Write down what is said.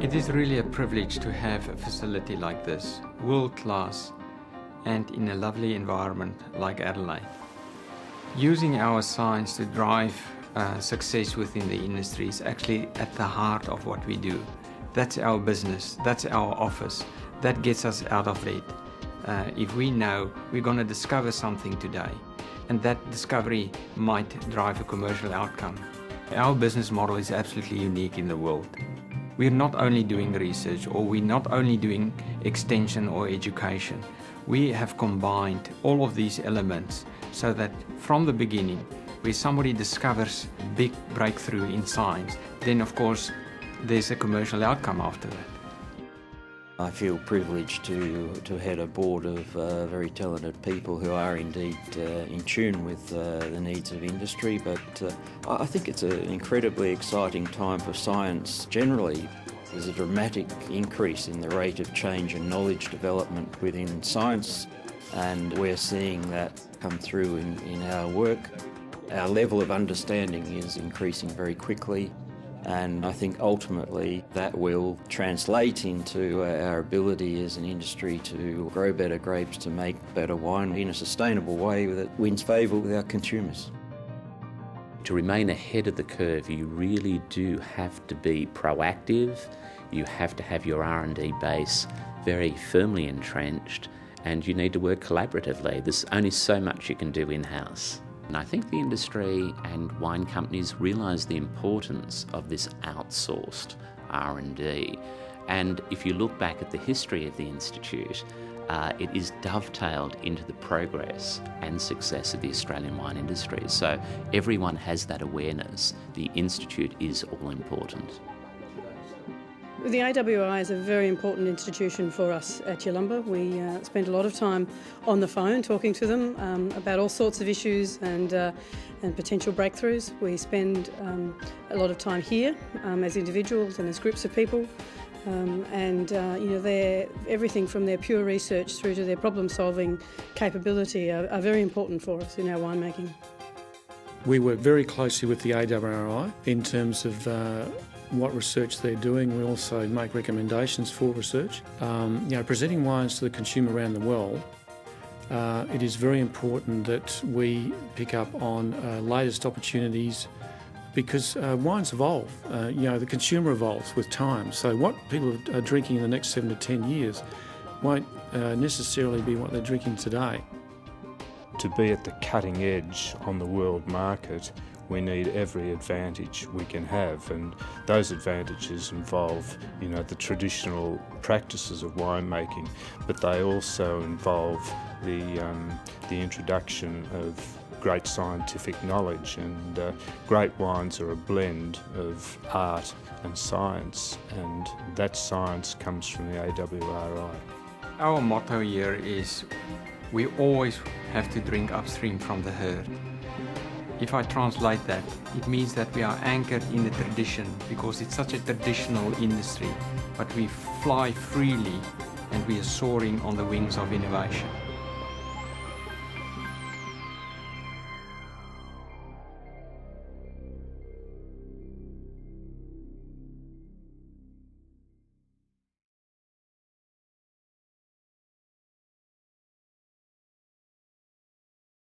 It is really a privilege to have a facility like this, world-class, and in a lovely environment like Adelaide. Using our science to drive success within the industry is actually at the heart of what we do. That's our business, that's our office, that gets us out of bed. If we know we're going to discover something today, and that discovery might drive a commercial outcome. Our business model is absolutely unique in the world. We're not only doing research, or we're not only doing extension or education. We have combined all of these elements so that from the beginning, where somebody discovers a big breakthrough in science, then of course there's a commercial outcome after that. I feel privileged to head a board of very talented people who are indeed in tune with the needs of industry, but I think it's an incredibly exciting time for science generally. There's a dramatic increase in the rate of change and knowledge development within science, and we're seeing that come through in our work. Our level of understanding is increasing very quickly. And I think ultimately that will translate into our ability as an industry to grow better grapes, to make better wine in a sustainable way that wins favour with our consumers. To remain ahead of the curve, you really do have to be proactive. You have to have your R&D base very firmly entrenched, and you need to work collaboratively. There's only so much you can do in-house. And I think the industry and wine companies realise the importance of this outsourced R&D. And if you look back at the history of the Institute, it is dovetailed into the progress and success of the Australian wine industry. So everyone has that awareness. The Institute is all important. The AWRI is a very important institution for us at Yalumba. We spend a lot of time on the phone talking to them about all sorts of issues and potential breakthroughs. We spend a lot of time here as individuals and as groups of people, they're everything from their pure research through to their problem-solving capability are very important for us in our winemaking. We work very closely with the AWRI in terms of what research they're doing. We also make recommendations for research. Presenting wines to the consumer around the world, it is very important that we pick up on latest opportunities, because wines evolve. The consumer evolves with time. So what people are drinking in the next 7 to 10 years won't necessarily be what they're drinking today. To be at the cutting edge on the world market, we need every advantage we can have, and those advantages involve, the traditional practices of winemaking, but they also involve the introduction of great scientific knowledge, and great wines are a blend of art and science, and that science comes from the AWRI. Our motto here is, we always have to drink upstream from the herd. If I translate that, it means that we are anchored in the tradition, because it's such a traditional industry, but we fly freely and we are soaring on the wings of innovation.